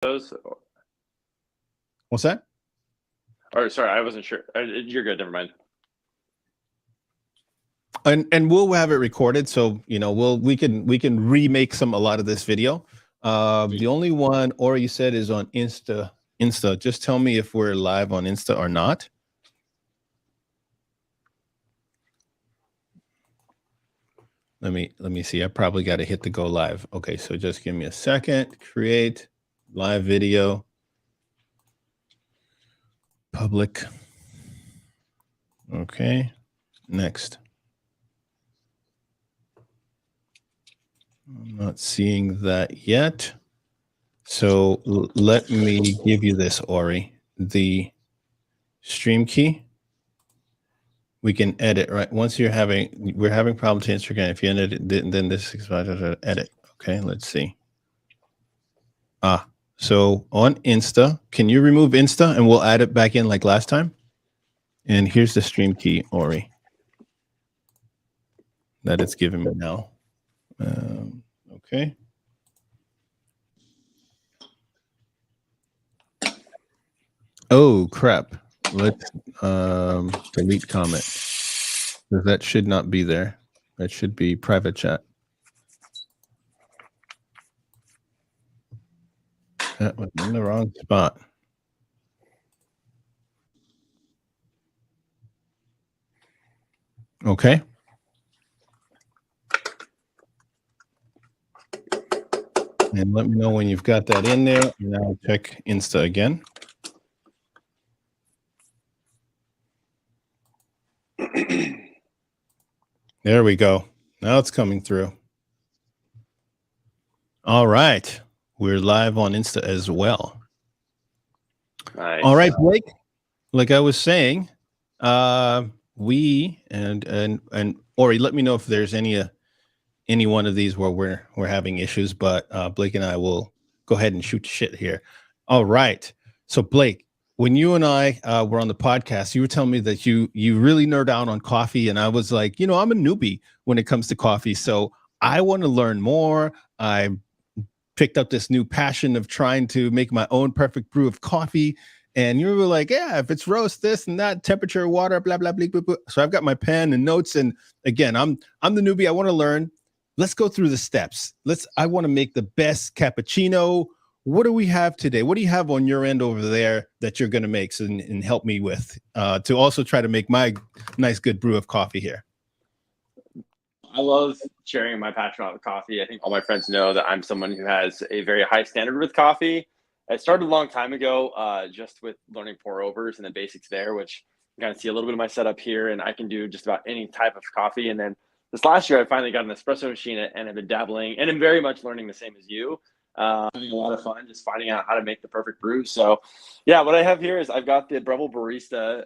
those? What's that? Or sorry, I wasn't sure. You're good. Never mind. And we'll have it recorded, so we can remake a lot of this video. The only one, or you said, is on Insta. Just tell me if we're live on Insta or not. Let me see. I probably got to hit the go live. Okay, so just give me a second. Create live video. Public. Okay. Next. I'm not seeing that yet. So let me give you this, Ori. The stream key. We can edit, right? Once we're having problems to Instagram. If you edit, then this is edit. Okay, let's see. So on Insta, can you remove Insta and we'll add it back in like last time? And here's the stream key, Ori, that it's giving me now. Okay. Oh, crap. Let's delete comment. That should not be there. That should be private chat. That was in the wrong spot. Okay. And let me know when you've got that in there. And I'll check Insta again. There we go. Now it's coming through. All right. We're live on Insta as well. Nice. All right, Blake. Like I was saying, we and Ori, let me know if there's any one of these where we're having issues, but Blake and I will go ahead and shoot shit here. All right. So Blake, when you and I were on the podcast, you were telling me that you really nerd out on coffee, and I was like, I'm a newbie when it comes to coffee, so I want to learn more. I picked up this new passion of trying to make my own perfect brew of coffee. And you were like, yeah, if it's roast, this and that, temperature, water, blah, blah, blah, blah, blah. So I've got my pen and notes. And again, I'm the newbie. I want to learn. Let's go through the steps. I want to make the best cappuccino. What do we have today? What do you have on your end over there that you're going to make and help me with to also try to make my nice, good brew of coffee here? I love sharing my passion about coffee. I think all my friends know that I'm someone who has a very high standard with coffee. I started a long time ago just with learning pour overs and the basics there, which you kind of see a little bit of my setup here, and I can do just about any type of coffee. And then this last year, I finally got an espresso machine and have been dabbling, and I'm very much learning the same as you. Having a lot of fun just finding out how to make the perfect brew. So yeah, what I have here is I've got the Breville Barista.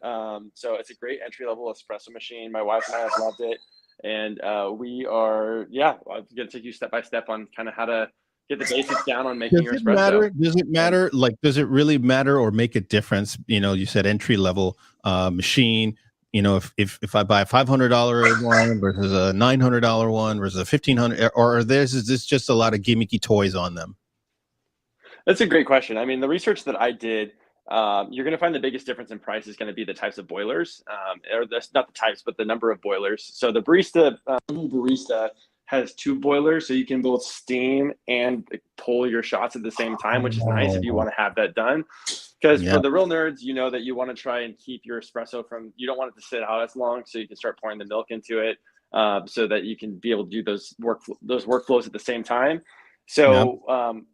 So it's a great entry-level espresso machine. My wife and I have loved it. And we are, I'm going to take you step by step on kind of how to get the basics down on making your espresso. Does it matter? Like, does it really matter or make a difference? You said entry level machine. If I buy a $500 one versus a $900 one versus a $1,500, or is this just a lot of gimmicky toys on them? That's a great question. I mean, the research that I did, you're going to find the biggest difference in price is going to be the types of boilers, or that's not the types, but the number of boilers. So the barista has 2 boilers, so you can both steam and pull your shots at the same time, which is nice if you want to have that done. Because for the real nerds, that you want to try and keep your espresso you don't want it to sit out as long, so you can start pouring the milk into it, so that you can be able to do those workflows at the same time. So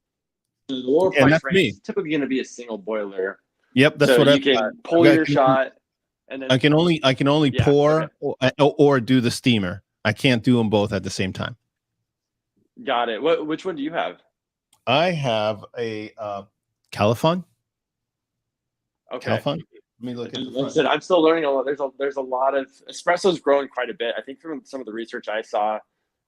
the lower price range is typically going to be a single boiler. Yep, that's so you can pull your shot, and then I can only pour or do the steamer. I can't do them both at the same time. Got it. Which one do you have? I have a Califon. Okay. Califon. Let me look at. Like I said, I'm still learning a lot. There's a lot of espresso's growing quite a bit. I think from some of the research I saw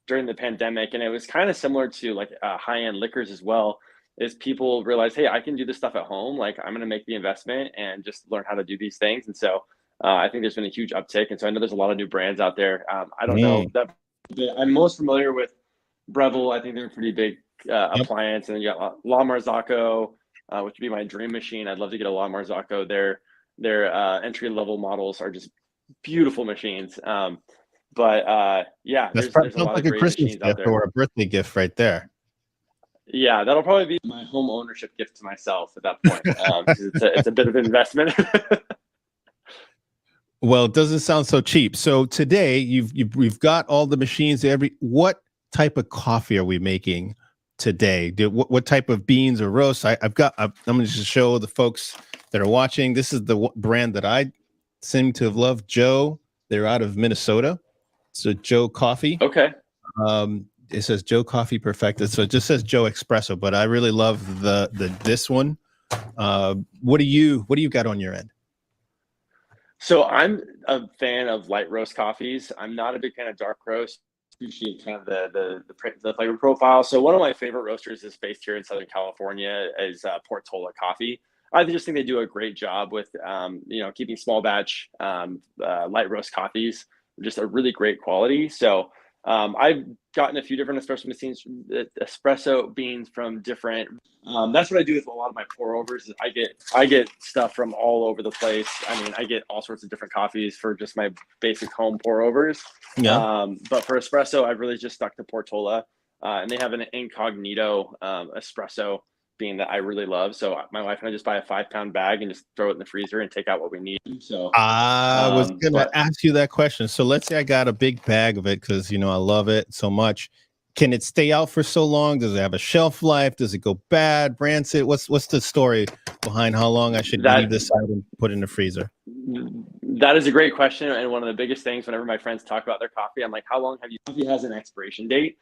during the pandemic, and it was kind of similar to like high-end liquors as well. Is people realize, hey, I can do this stuff at home. Like I'm going to make the investment and just learn how to do these things. And so I think there's been a huge uptick. And so I know there's a lot of new brands out there. I don't know that I'm most familiar with Breville. I think they're a pretty big appliance. And you got La Marzocco, which would be my dream machine. I'd love to get a La Marzocco. Their entry level models are just beautiful machines. But yeah, That's there's probably a sounds lot of like a great Christmas machines out gift there. or a birthday gift right there. Yeah, that'll probably be my home ownership gift to myself at that point, because it's a bit of an investment. Well, it doesn't sound so cheap. So today we've got all the machines. What type of coffee are we making today? What type of beans or roasts? I'm going to just show the folks that are watching. This is the brand that I seem to have loved. Joe. They're out of Minnesota. So Joe Coffee. Okay. It says Joe Coffee Perfected. So it just says Joe Expresso, but I really love this one. What do you got on your end? So I'm a fan of light roast coffees. I'm not a big fan of dark roast. Appreciate kind of the flavor profile. So one of my favorite roasters is based here in Southern California is Portola Coffee. I just think they do a great job with keeping small batch light roast coffees, just a really great quality. So I've gotten a few different espresso beans from different. That's what I do with a lot of my pour overs. Is I get stuff from all over the place. I mean, I get all sorts of different coffees for just my basic home pour overs. Yeah. But for espresso, I've really just stuck to Portola, and they have an incognito espresso bean that I really love. So my wife and I just buy a 5-pound bag and just throw it in the freezer and take out what we need. So I was gonna ask you that question. So let's say I got a big bag of it because I love it so much. Can it stay out for so long? Does it have a shelf life? Does it go bad, rancid? What's the story behind how long I should leave this out and put in the freezer? That is a great question, and one of the biggest things whenever my friends talk about their coffee, I'm like, how long have you? Coffee has an expiration date,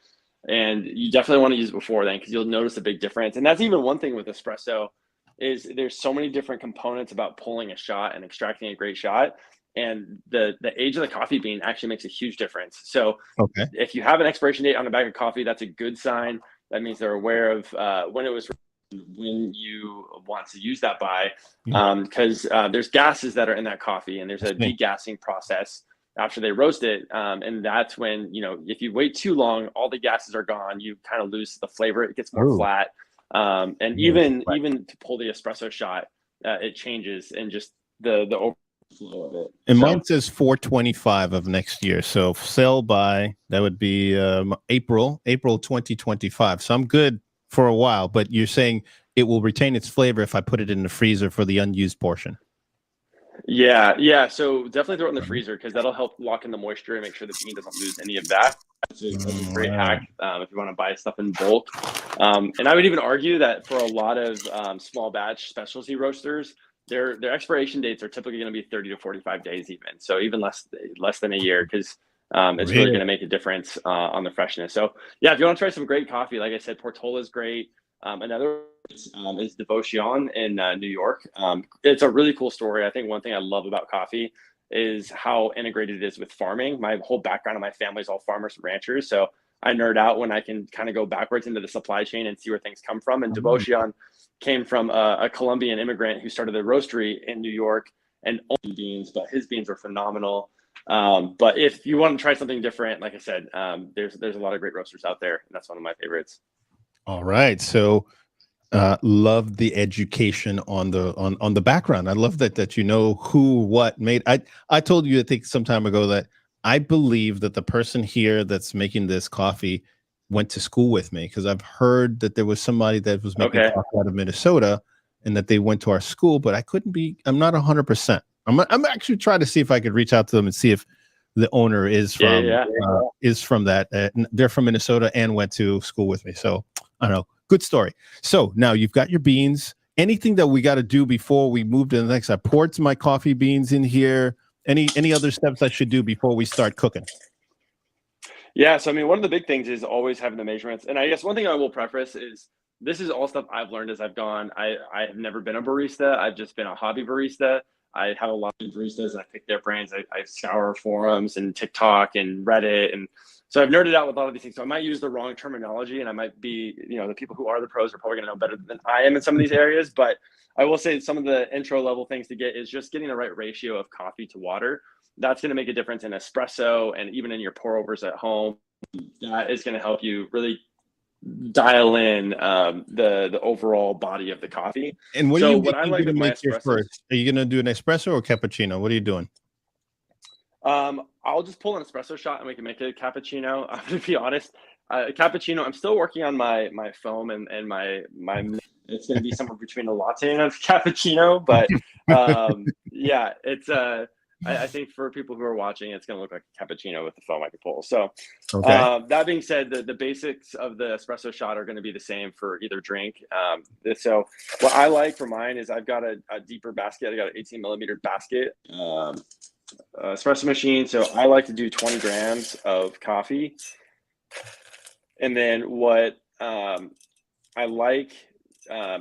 and you definitely want to use it before then because you'll notice a big difference. And that's even one thing with espresso is there's so many different components about pulling a shot and extracting a great shot, and the age of the coffee bean actually makes a huge difference. So okay, if you have an expiration date on the bag of coffee, that's a good sign. That means they're aware of when it was, when you want to use that by, because there's gases that are in that coffee, and there's a degassing process after they roast it, and that's when if you wait too long, all the gases are gone. You kind of lose the flavor. It gets more flat, and even to pull the espresso shot, it changes, and just the overflow of it. And mine says 4/25 of next year. So sell by, that would be April 2025. So I'm good for a while, but you're saying it will retain its flavor if I put it in the freezer for the unused portion. Yeah. So definitely throw it in the freezer because that'll help lock in the moisture and make sure the bean doesn't lose any of that. That's a great hack if you want to buy stuff in bulk. And I would even argue that for a lot of small batch specialty roasters, their expiration dates are typically going to be 30 to 45 days even. So even less than a year because it's really going to make a difference on the freshness. So yeah, if you want to try some great coffee, like I said, Portola is great. Another is Devotion in New York. It's a really cool story. I think one thing I love about coffee is how integrated it is with farming. My whole background of my family is all farmers and ranchers. So I nerd out when I can kind of go backwards into the supply chain and see where things come from. And Devotion came from a Colombian immigrant who started a roastery in New York and owned beans, but his beans were phenomenal. But if you want to try something different, like I said, there's a lot of great roasters out there, and that's one of my favorites. All right. So love the education on the background. I love that you know who what made. I told you I think some time ago that I believe that the person here that's making this coffee went to school with me because I've heard that there was somebody that was making coffee out of Minnesota and that they went to our school, but I'm not 100%. I'm actually trying to see if I could reach out to them and see if the owner is from that. They're from Minnesota and went to school with me. So I don't know. Good story. So now you've got your beans. Anything that we got to do before we move to the next? I poured my coffee beans in here. Any other steps I should do before we start cooking? Yeah. So, I mean, one of the big things is always having the measurements. And I guess one thing I will preface is this is all stuff I've learned as I've gone. I have never been a barista. I've just been a hobby barista. I have a lot of baristas and I pick their brains. I scour forums and TikTok and Reddit. And so I've nerded out with a lot of these things. So I might use the wrong terminology and I might be, the people who are the pros are probably going to know better than I am in some of these areas. But I will say some of the intro level things to get is just getting the right ratio of coffee to water. That's going to make a difference in espresso and even in your pour overs at home. That is going to help you really dial in the overall body of the coffee. And what are So you what I making like gonna with my make your espressos, first? Are you gonna do an espresso or cappuccino? What are you doing? I'll just pull an espresso shot and we can make it a cappuccino. I'm gonna be honest, cappuccino. I'm still working on my foam and my. It's gonna be somewhere between a latte and a cappuccino, but yeah, it's I think for people who are watching, it's gonna look like a cappuccino with the foam I can pull. So Okay. that being said, the basics of the espresso shot are going to be the same for either drink. So what I like for mine is I've got a deeper basket. I got an 18 millimeter basket. Espresso machine. So I like to do 20 grams of coffee. And then what I like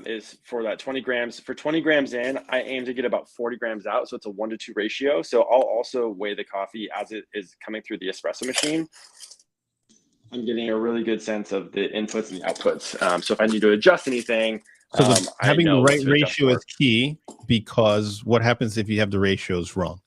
is for that 20 grams, for 20 grams in, I aim to get about 40 grams out. So it's a 1-to-2 ratio. So I'll also weigh the coffee as it is coming through the espresso machine. I'm getting a really good sense of the inputs and the outputs. So if I need to adjust anything, So I having the know what right to adjust ratio for. is key, because what happens if you have the ratios wrong?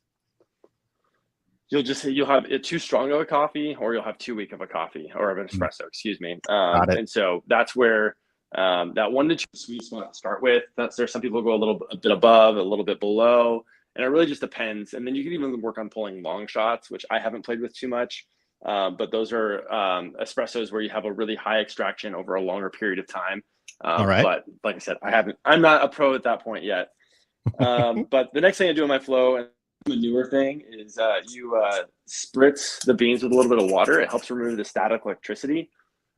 You'll have it too strong of a coffee, or you'll have too weak of a coffee, or of an Mm, espresso, excuse me. got it. And so that's where that 1 to 2 sweet spot to start with. There's some people who go a bit above, a little bit below, and it really just depends. And then you can even work on pulling long shots, which I haven't played with too much. But those are espressos where you have a really high extraction over a longer period of time. All right. But like I said, I'm not a pro at that point yet. But the next thing I do in my flow, and a newer thing, is you spritz the beans with a little bit of water. It helps remove the static electricity.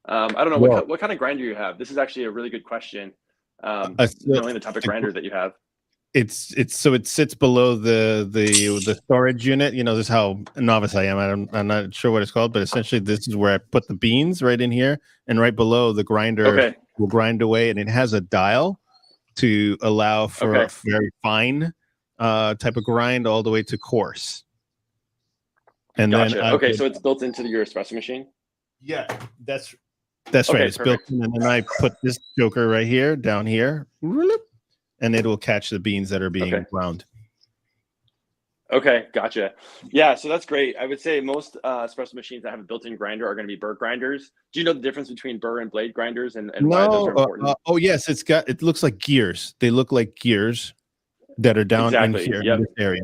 I don't know Whoa. what kind of grinder you have. This is actually a really good question. So Knowing the type of grinder that you have. it's so it sits below the storage unit. This is how novice I am. I'm not sure what it's called, but essentially this is where I put the beans, right in here, and right below the grinder Okay. will grind away, and it has a dial to allow for a Okay. very fine type of grind all the way to coarse. And then Gotcha. I Okay, would, so it's built into your espresso machine. yeah, that's right. Okay, It's built perfect. in, and then I put this joker right here, down here, and it will catch the beans that are Okay. being ground. Okay, gotcha. Yeah, so that's great. I would say most espresso machines that have a built-in grinder are going to be burr grinders. Do you know the difference between burr and blade grinders, and why those No, are important? oh yes, it looks like gears. They look like gears that are down in Exactly. here in Yep. this area.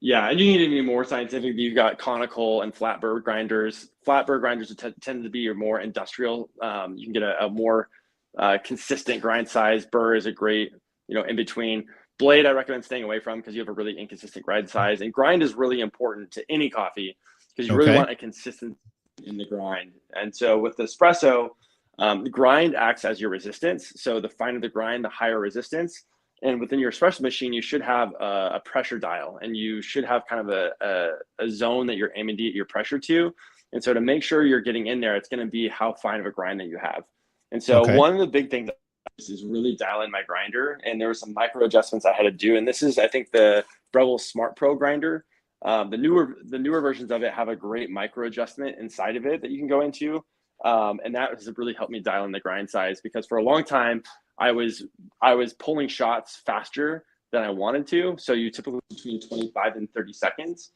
Yeah, and you need to be more scientific. You've got conical and flat burr grinders. Flat burr grinders tend to be your more industrial. You can get a more consistent grind size. Burr is a great, in between. Blade, I recommend staying away from because you have a really inconsistent grind size. And grind is really important to any coffee because you really Okay. want a consistency in the grind. And so with the espresso, the grind acts as your resistance. So the finer the grind, the higher resistance. And within your espresso machine, you should have a pressure dial, and you should have kind of a zone that you're aiming to get your pressure to. And so to make sure you're getting in there, it's going to be how fine of a grind that you have. And so Okay. one of the big things is really dial in my grinder. And there were some micro adjustments I had to do. And this is, I think, the Breville Smart Pro grinder. The newer versions of it have a great micro adjustment inside of it that you can go into. And that has really helped me dial in the grind size, because for a long time, I was pulling shots faster than I wanted to. So you typically between 25 and 30 seconds.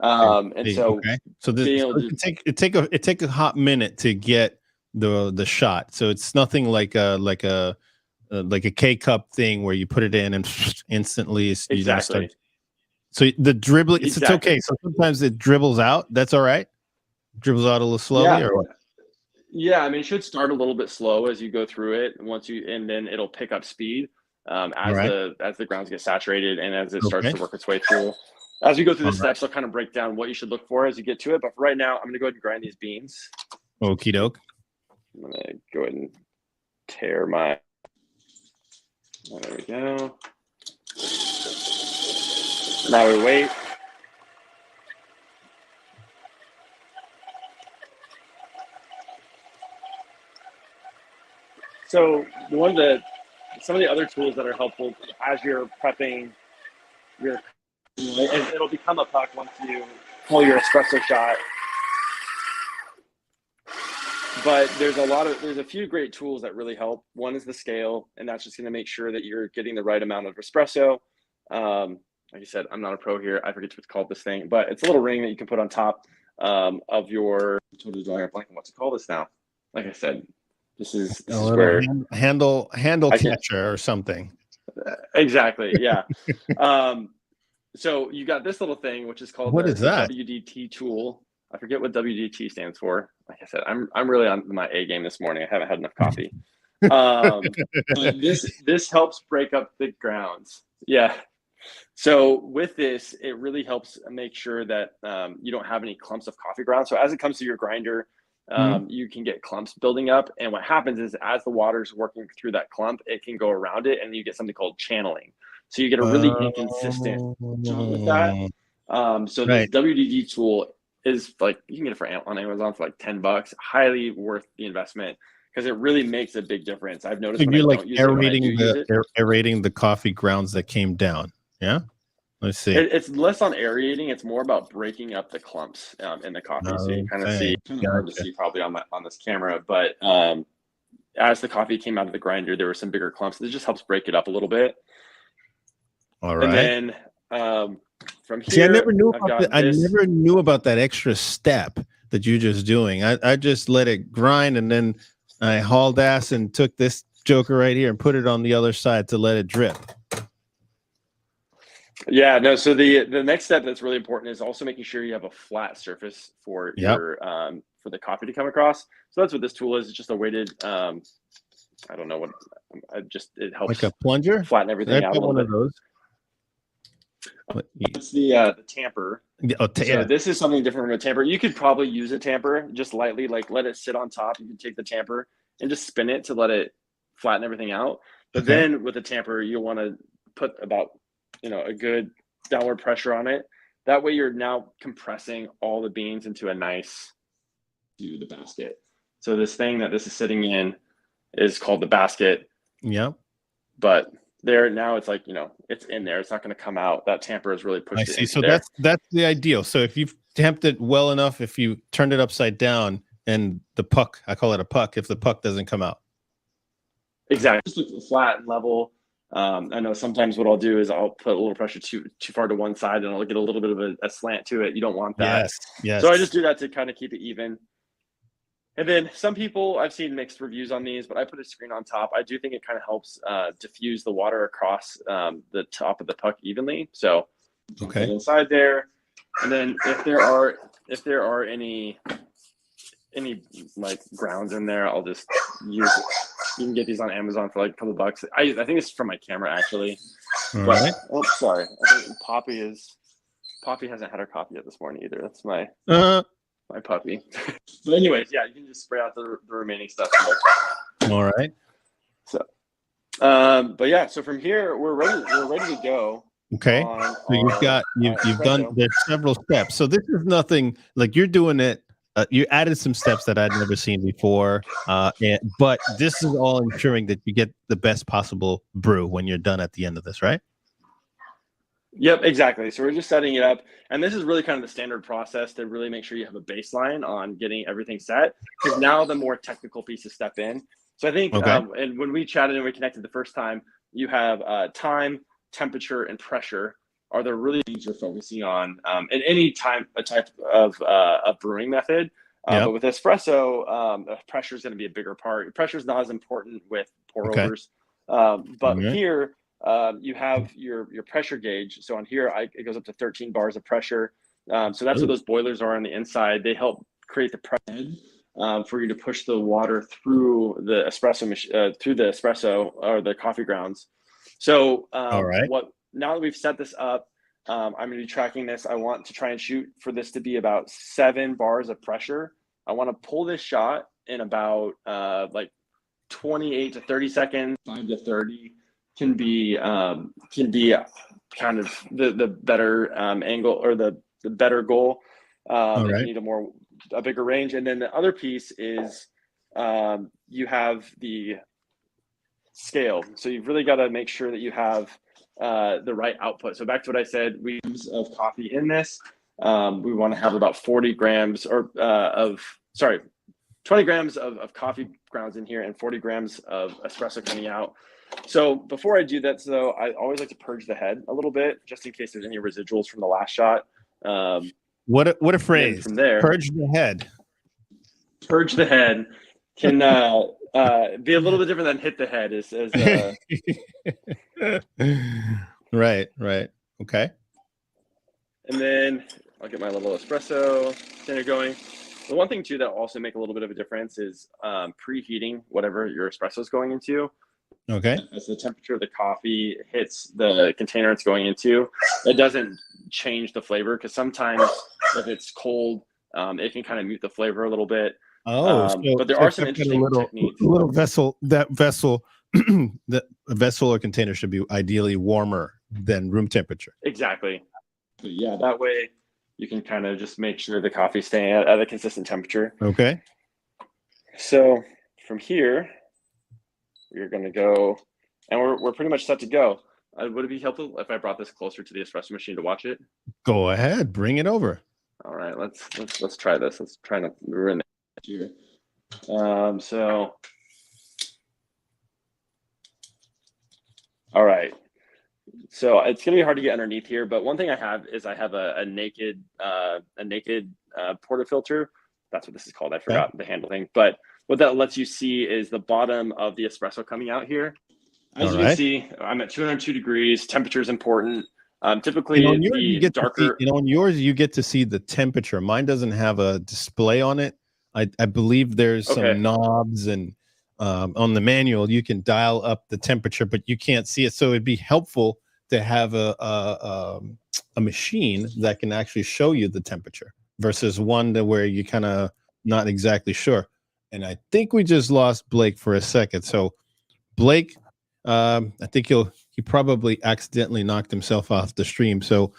And so Okay. So this being so able to, it take a hot minute to get the shot. So it's nothing like a K cup thing where you put it in and instantly start. exactly, So the dribbling, it's okay. exactly. So sometimes it dribbles out. That's all right. Dribbles out a little slowly, Yeah. or what? Yeah. I mean, it should start a little bit slow as you go through it. And then it'll pick up speed All right. as the grounds get saturated and as it starts Okay. to work its way through. As we go through All the right. steps, I'll kind of break down what you should look for as you get to it. But for right now, I'm going to go ahead and grind these beans. Okie doke. I'm going to go ahead and tear my. There we go. Now we wait. So some of the other tools that are helpful as you're prepping your, it'll become a puck once you pull your espresso shot. But there's a few great tools that really help. One is the scale, and that's just going to make sure that you're getting the right amount of espresso. Like I said, I'm not a pro here. I forget what's called this thing, but it's a little ring that you can put on top of your. Totally drawing a blank on what to call this now. like I said, this is A little where handle I can catcher or something. exactly, yeah. So you got this little thing, which is called What is the that? WDT tool. I forget what WDT stands for. Like I said, I'm really on my A game this morning. I haven't had enough coffee. But this helps break up the grounds. Yeah. So with this, it really helps make sure that you don't have any clumps of coffee grounds. So as it comes to your grinder, you can get clumps building up. And what happens is as the water's working through that clump, it can go around it and you get something called channeling. So you get a really inconsistent job with that. So this Right. WDD tool is like, you can get it on Amazon for like $10, highly worth the investment because it really makes a big difference. I've noticed So when I you're like don't use it, when I do use it. aerating the coffee grounds that came down. Yeah. Let's see. It's less on aerating. It's more about breaking up the clumps in the coffee. So you kind of see, kind of hard to see probably on this camera, but as the coffee came out of the grinder, there were some bigger clumps. It just helps break it up a little bit. All right. And then from here, see, I never knew about that extra step that you're just doing. I just let it grind and then I hauled ass and took this joker right here and put it on the other side to let it drip. Yeah, no. So the next step that's really important is also making sure you have a flat surface for your for the coffee to come across. So that's what this tool is. It's just a weighted. I don't know what. It helps like a plunger, flatten everything out a little bit. Of those. It's the tamper. So this is something different from a tamper. You could probably use a tamper just lightly, like let it sit on top. You can take the tamper and just spin it to let it flatten everything out. But then with a tamper, you want to put about a good downward pressure on it. That way you're now compressing all the beans into a nice to the basket. So this thing that this is sitting in is called the basket. Yeah. But there now it's like, it's in there. It's not going to come out. That tamper is really pushed. I see. So that's the ideal. So if you've tamped it well enough, if you turned it upside down and the puck, I call it a puck, if the puck doesn't come out. Exactly. Just look flat and level. I know sometimes what I'll do is I'll put a little pressure too far to one side and I'll get a little bit of a slant to it. You don't want that. Yes. So I just do that to kind of keep it even. And then some people, I've seen mixed reviews on these, but I put a screen on top. I do think it kind of helps diffuse the water across the top of the puck evenly. So inside there. And then if there are any like grounds in there, I'll just use it. You can get these on Amazon for like a couple of bucks. I think it's from my camera actually. Right. Oh, sorry. I think Poppy hasn't had her coffee yet this morning either. That's my puppy. But anyways, yeah, you can just spray out the remaining stuff. All right. So, but yeah, so from here we're ready to go. Okay. So you've done. There's several steps. So this is nothing like you're doing it. You added some steps that I'd never seen before, but this is all ensuring that you get the best possible brew when you're done at the end of this, right? Yep, exactly. So we're just setting it up, and this is really kind of the standard process to really make sure you have a baseline on getting everything set, because now the more technical pieces step in. So I think, and when we chatted and we connected the first time, you have time, temperature, and pressure are the really things you're focusing on in any type of brewing method. But with espresso, pressure is going to be a bigger part. Pressure is not as important with pour overs. But here you have your pressure gauge. So on here, it goes up to 13 bars of pressure. So that's what those boilers are on the inside. They help create the pressure for you to push the water through the espresso or the coffee grounds. So now that we've set this up, I'm going to be tracking this. I want to try and shoot for this to be about 7 bars of pressure. I want to pull this shot in about like 28 to 30 seconds. 5 to 30 can be kind of the better angle or the better goal. If you need a bigger range. And then the other piece is you have the scale. So you've really got to make sure that you have the right output. So back to what I said, we use of coffee in this. We want to have about 40 grams 20 grams of coffee grounds in here and 40 grams of espresso coming out. So before I do that, though, I always like to purge the head a little bit, just in case there's any residuals from the last shot. What a phrase! From there, purge the head. Purge the head. can be a little bit different than hit the head. Right, right. Okay. And then I'll get my little espresso container going. The one thing too that will also make a little bit of a difference is preheating whatever your espresso is going into. Okay. As the temperature of the coffee hits the container it's going into, it doesn't change the flavor, because sometimes if it's cold, it can kind of mute the flavor a little bit. Oh, But there so are if some I've got a interesting techniques. little vessel, that vessel, the vessel or container should be ideally warmer than room temperature. Exactly. Yeah, that way you can kind of just make sure the coffee's staying at a consistent temperature. Okay. So from here, we're going to go, and we're pretty much set to go. Would it be helpful if I brought this closer to the espresso machine to watch it? Go ahead, bring it over. All right, let's try this. Let's try not to ruin it here. So, all right. So it's gonna be hard to get underneath here, but one thing I have is I have a naked portafilter. That's what this is called. I forgot the handle thing, but what that lets you see is the bottom of the espresso coming out here. As you can see, I'm at 202 degrees. Temperature is important. Typically, on yours, the darker. On yours, you get to see the temperature. Mine doesn't have a display on it. I believe there's some knobs, and on the manual you can dial up the temperature, but you can't see it. So it'd be helpful to have a machine that can actually show you the temperature versus one where you kind of not exactly sure. And I think we just lost Blake for a second. So Blake, I think he probably accidentally knocked himself off the stream. So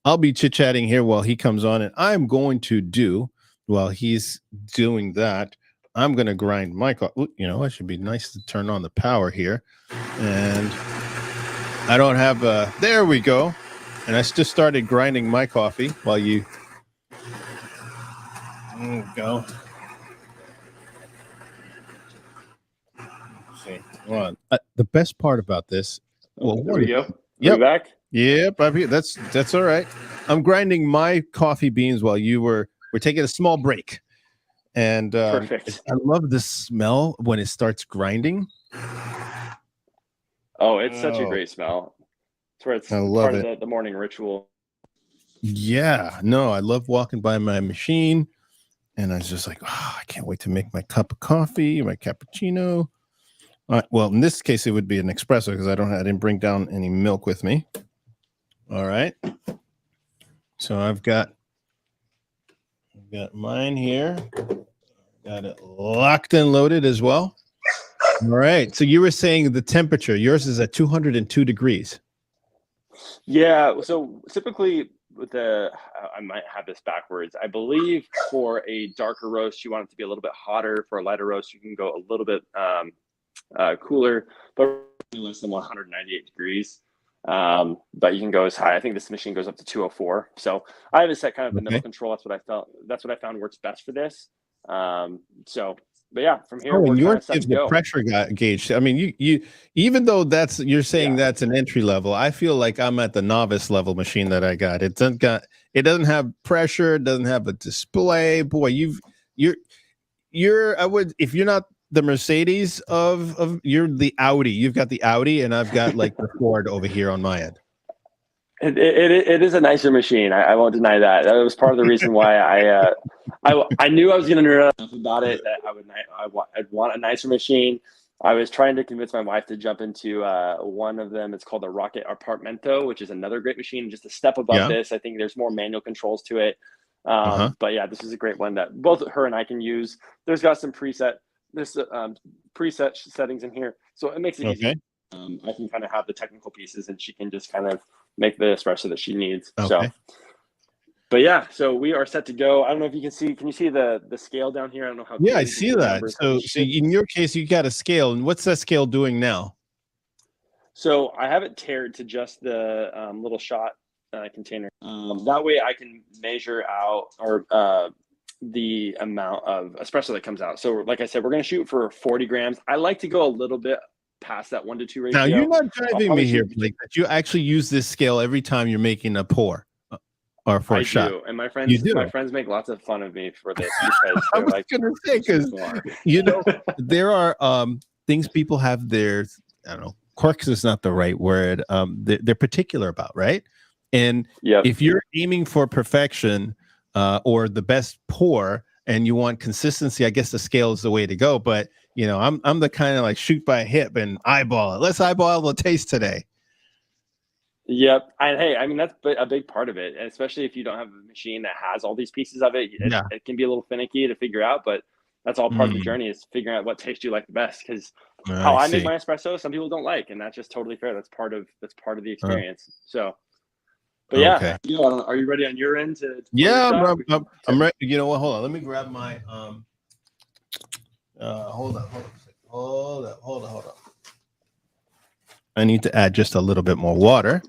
I'll be chit-chatting here while he comes on, and I'm going to do, while he's doing that, I'm going to grind my coffee. You know, it should be nice to turn on the power here. And I don't have there we go. And I just started grinding my coffee while you go. See. Well, the best part about this. Well, there we go. Yep. Back. Yep. I'm here. That's all right. I'm grinding my coffee beans while we're taking a small break. And perfect. I love the smell when it starts grinding. Oh, it's such a great smell. It's where it's part of the morning ritual. Yeah. No, I love walking by my machine, and I was just like, oh, I can't wait to make my cup of coffee, my cappuccino. Well, in this case, it would be an espresso because I didn't bring down any milk with me. All right. So I've got mine here. Got it locked and loaded as well. All right. So you were saying the temperature, yours is at 202 degrees. Yeah. So typically with I might have this backwards. I believe for a darker roast, you want it to be a little bit hotter. For a lighter roast, you can go a little bit cooler, but less than 198 degrees. But you can go as high. I think this machine goes up to 204. So I have it set kind of the middle control. That's what I found works best for this. But yeah, from here. Oh, and yours gives the pressure gauge. I mean, you even though you're saying that's an entry level, I feel like I'm at the novice level machine that I got. It doesn't have pressure. It doesn't have a display. Boy, if you're not the Mercedes you're the Audi. You've got the Audi, and I've got like the Ford over here on my end. It is a nicer machine. I won't deny that. That was part of the reason why I knew I was going to nerd enough about it that I'd want a nicer machine. I was trying to convince my wife to jump into one of them. It's called the Rocket Apartmento, which is another great machine, just a step above this. I think there's more manual controls to it. But yeah, this is a great one that both her and I can use. There's got some preset settings in here, so it makes it easy. I can kind of have the technical pieces, and she can just kind of make the espresso that she needs. So, but yeah, so we are set to go. I don't know if you can see. Can you see the scale down here? I don't know how. Yeah, I see that. So in your case, you got a scale, and what's that scale doing now? So I have it tailored to just the little shot container. That way, I can measure out the amount of espresso that comes out. So, like I said, we're going to shoot for 40 grams. I like to go a little bit past that 1-to-2 ratio. Now, you're not driving me here, Blake, that you actually use this scale every time you're making a pour. or for a I shot? do, and You do. my friends make lots of fun of me for this because I they're was like, gonna say because there are things people have their, I don't know, quirks is not the right word. They're particular about, right? And yep. if you're aiming for perfection or the best pour, and you want consistency, I guess the scale is the way to go. But I'm the kind of like shoot by hip and eyeball it. Let's eyeball the taste today. Yep. And hey, I mean, that's a big part of it, especially if you don't have a machine that has all these pieces of it. Yeah. It can be a little finicky to figure out, but that's all part of the Mm, journey is figuring out what taste you like the best. Because how I I make see. my espresso, some people don't like, and that's just totally fair. That's part of the Uh, experience. So, but yeah, okay. are you ready on your end to pour your Yeah, shot? I'm ready. You know what? Hold on. Let me grab my hold on. I need to add just a little bit more water.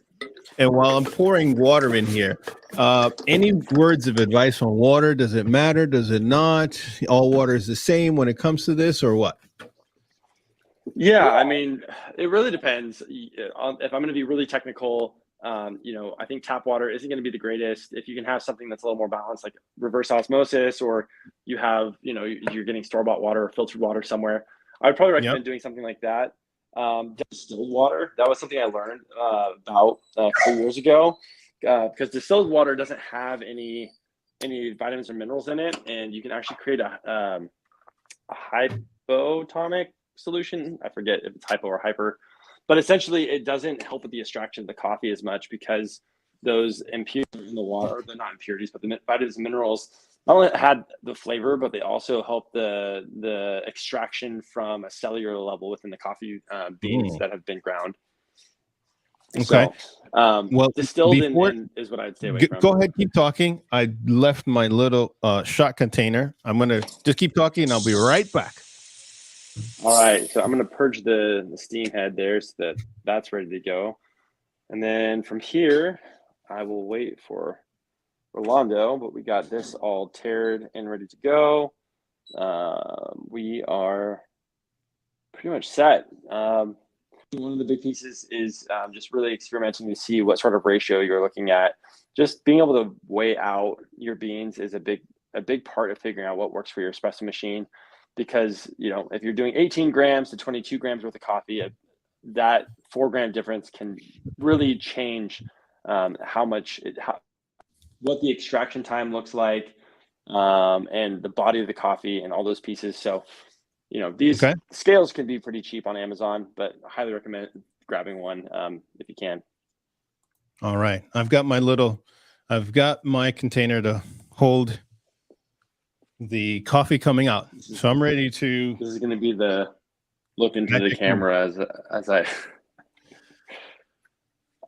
And while I'm pouring water in here, any words of advice on water? Does it matter? Does it not? All water is the same when it comes to this, or what? Yeah, I mean, it really depends. If I'm going to be really technical, I think tap water isn't going to be the greatest. If you can have something that's a little more balanced, like reverse osmosis, or you have, you're getting store-bought water or filtered water somewhere, I would probably Yep. recommend doing something like that. Distilled water, that was something I learned about a few years ago, because distilled water doesn't have any vitamins or minerals in it, and you can actually create a hypotonic solution. I forget if it's hypo or hyper, but essentially it doesn't help with the extraction of the coffee as much because those impurities in the water, they're not impurities, but the vitamins and minerals not only had the flavor, but they also help the extraction from a cellular level within the coffee beans that have been ground. Okay. So Well, distilled before is what I'd stay away from. go ahead, keep talking. I left my little shot container. I'm gonna just keep talking, and I'll be right back. All right, so I'm going to purge the steam head there so that that's ready to go. And then from here, I will wait for Rolando, but we got this all tared and ready to go. We are pretty much set. One of the big pieces is just really experimenting to see what sort of ratio you're looking at. Just being able to weigh out your beans is a big part of figuring out what works for your espresso machine. Because if you're doing 18 grams to 22 grams worth of coffee, that 4 gram difference can really change what the extraction time looks like, and the body of the coffee and all those pieces. So, these scales can be pretty cheap on Amazon, but I highly recommend grabbing one if you can. All right, I've got my container to hold the coffee coming out, so I'm ready to. This is going to be the look into the camera as I.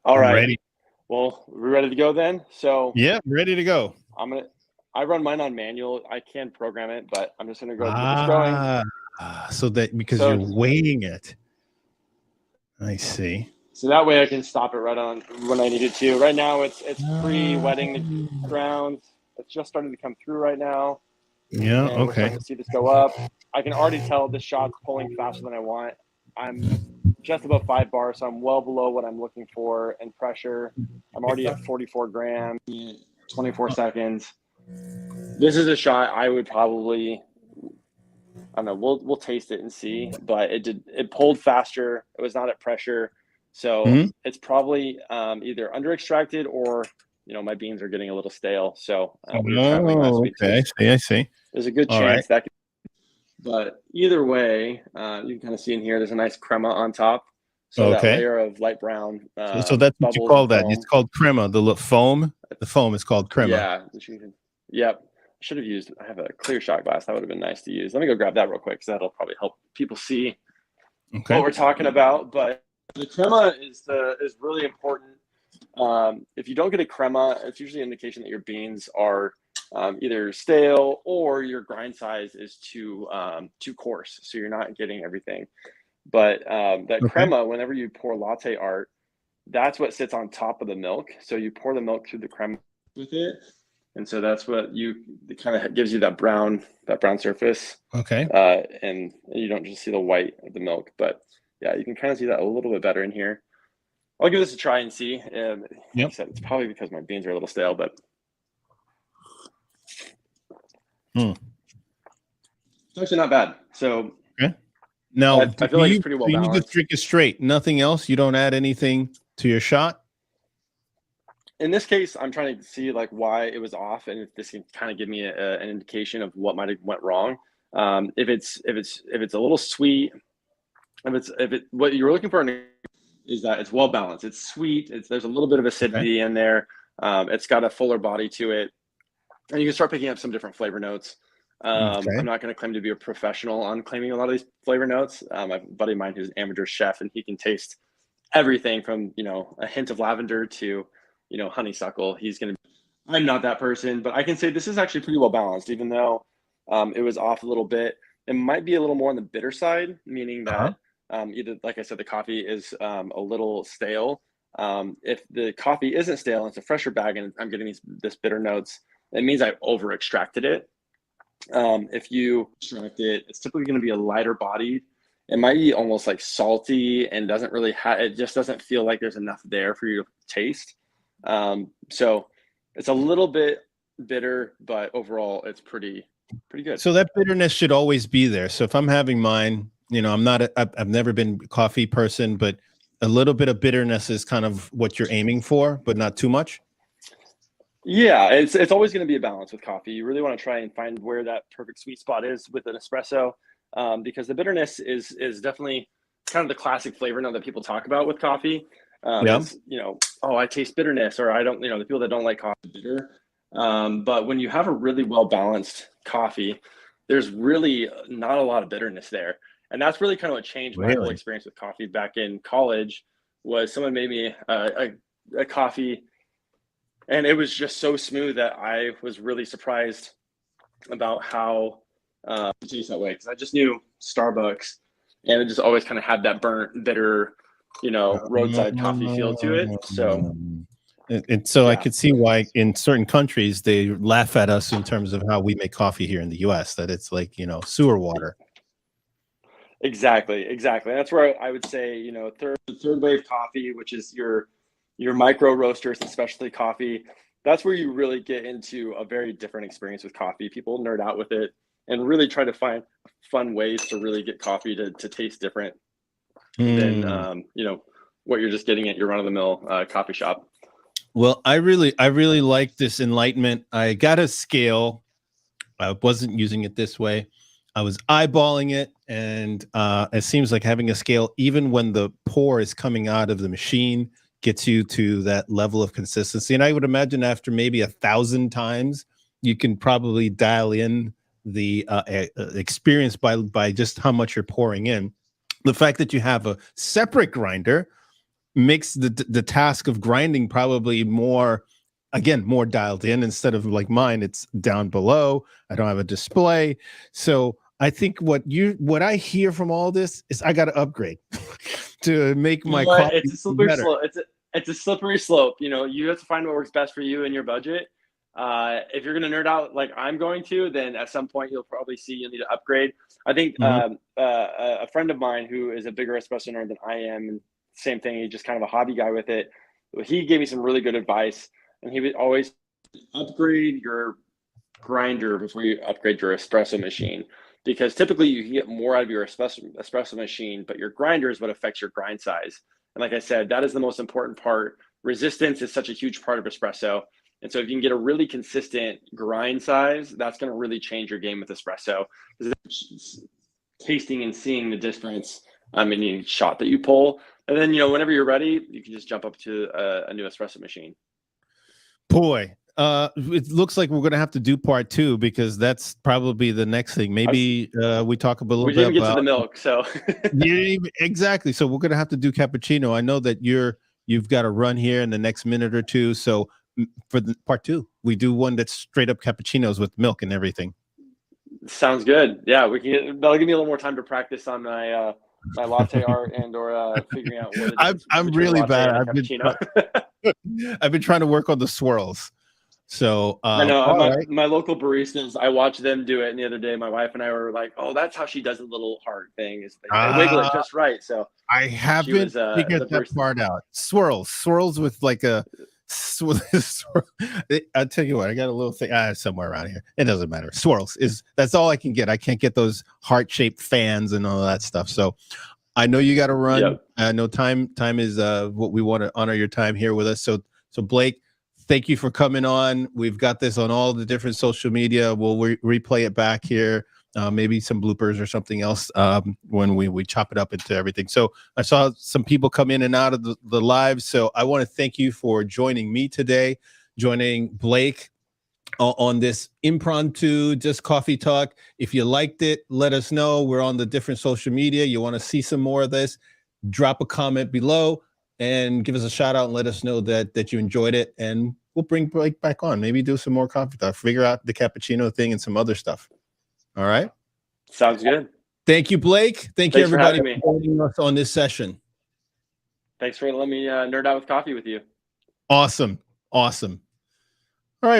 All right. Ready. Well, we're ready to go then. So yeah, ready to go. I run mine on manual. I can program it, but I'm just gonna go get this going. So that because you're weighing it. I see. So that way I can stop it right on when I need it to. Right now it's pre-wetting the ground. It's just starting to come through right now. Yeah, and we're starting to see this go up. I can already tell this shot's pulling faster than I want. I'm just above 5 bars, so I'm well below what I'm looking for in pressure. I'm already at 44 grams, 24 seconds. This is a shot I would probably, I don't know, we'll taste it and see, but it pulled faster. It was not at pressure. So it's probably either under extracted or, my beans are getting a little stale. So we were traveling last week. Okay, I see. There's a good chance that could. But either way, you can kind of see in here, there's a nice crema on top. So that layer of light brown. So that's what you call that. It's called crema. The foam. The foam is called crema. Yeah. Yep. I have a clear shot glass. That would have been nice to use. Let me go grab that real quick because that'll probably help people see what we're talking about. But the crema is really important. If you don't get a crema, it's usually an indication that your beans are either stale or your grind size is too coarse, so you're not getting everything. But that crema, whenever you pour latte art, that's what sits on top of the milk. So you pour the milk through the crema with it, and so that's what it kind of gives you that brown surface. Okay. And you don't just see the white of the milk, but yeah, you can kind of see that a little bit better in here. I'll give this a try and see. Like I said, it's probably because my beans are a little stale, but Hmm. It's actually not bad. So Okay. Now, I feel like it's pretty well you just balanced. drink it straight? Nothing else? You don't add anything to your shot? In this case, I'm trying to see like why it was off, and if this can kind of give me an indication of what might have went wrong. If it's a little sweet, if it what you're looking for is that it's well balanced. It's sweet. There's a little bit of Okay. acidity in there. It's got a fuller body to it, and you can start picking up some different flavor notes. I'm Okay. not going to claim to be a professional on claiming a lot of these flavor notes. A buddy of mine who's an amateur chef, and he can taste everything from a hint of lavender to honeysuckle. He's going to. I'm not that person, but I can say this is actually pretty well balanced, even though it was off a little bit. It might be a little more on the bitter side, meaning Uh-huh. that either, like I said, the coffee is a little stale. If the coffee isn't stale and it's a fresher bag and I'm getting this bitter notes, it means I over extracted it. If you extract it, it's typically going to be a lighter bodied. It might be almost like salty and doesn't really have, it just doesn't feel like there's enough there for you to taste. So it's a little bit bitter, but overall it's pretty good. So that bitterness should always be there. So if I'm having mine, I've never been a coffee person, but a little bit of bitterness is kind of what you're aiming for, but not too much. Yeah, it's always going to be a balance with coffee. You really want to try and find where that perfect sweet spot is with an espresso, because the bitterness is definitely kind of the classic flavor note that people talk about with coffee. Yeah. Is oh, I taste bitterness, or I don't, the people that don't like coffee bitter. But when you have a really well balanced coffee, there's really not a lot of bitterness there, and that's really kind of what changed my whole Really? experience with coffee back in college. Was someone made me a coffee, and it was just so smooth that I was really surprised about how it tastes that way, because I just knew Starbucks, and it just always kind of had that burnt, bitter, roadside coffee feel to it. So And so I yeah, could see why in certain countries they laugh at us in terms of how we make coffee here in the US, that it's like, sewer water. exactly. And that's where I would say, third wave coffee, which is your micro roasters and specialty coffee. That's where you really get into a very different experience with coffee. People nerd out with it and really try to find fun ways to really get coffee to taste different than Hmm. what you're just getting at your run of the mill coffee shop. Well, I really like this enlightenment. I got a scale. I wasn't using it this way. I was eyeballing it, and it seems like having a scale, even when the pour is coming out of the machine, gets you to that level of consistency. And I would imagine after maybe 1,000 times, you can probably dial in the experience by just how much you're pouring in. The fact that you have a separate grinder makes the task of grinding probably more dialed in. Instead of like mine, it's down below. I don't have a display. So I think what I hear from all this is I got to upgrade to make You know my what? coffee It's a slippery better. slope. It's a slippery slope. You have to find what works best for you and your budget. If you're going to nerd out like I'm going to, then at some point you'll probably see you'll need to upgrade. I think Mhm. a friend of mine who is a bigger espresso nerd than I am, and same thing, he's just kind of a hobby guy with it. He gave me some really good advice, and he would always upgrade your grinder before you upgrade your espresso machine, because typically you can get more out of your espresso machine, but your grinder is what affects your grind size. And like I said, that is the most important part. Resistance is such a huge part of espresso. And so if you can get a really consistent grind size, that's going to really change your game with espresso. Tasting and seeing the difference in each shot that you pull. And then, whenever you're ready, you can just jump up to a new espresso machine. Boy, it looks like we're going to have to do part two, because that's probably the next thing. Maybe we talk a little We bit didn't get to about. the milk, so. Yeah, exactly. So we're going to have to do cappuccino. I know that you've got to run here in the next minute or two. So for the part two, we do one that's straight up cappuccinos with milk and everything. Sounds good. Yeah, that'll give me a little more time to practice on my latte art or figuring out what the difference I'm between a really latte bad. and a cappuccino. I've been trying to work on the swirls. So I know all right. my local baristas. I watched them do it, and the other day my wife and I were like, "Oh, that's how she does a little heart thing. Is they wiggle it just right." So I she was haven't figured the that barista. part out. Swirls with like a I'll tell you what, I got a little thing somewhere around here. It doesn't matter. Swirls that's all I can get. I can't get those heart-shaped fans and all that stuff. So I know you got to run. Yep. I know time is what we want to honor your time here with us. So Blake, thank you for coming on. We've got this on all the different social media. We'll replay it back here. Maybe some bloopers or something else when we chop it up into everything. So I saw some people come in and out of the live. So I want to thank you for joining me today, joining Blake on this impromptu just coffee talk. If you liked it, let us know. We're on the different social media. You want to see some more of this, drop a comment below and give us a shout out and let us know that you enjoyed it. And we'll bring Blake back on, maybe do some more coffee talk, figure out the cappuccino thing and some other stuff. All right. Sounds good. Thank you, Blake. Thanks you, everybody, for joining us on this session. Thanks for letting me nerd out with coffee with you. Awesome.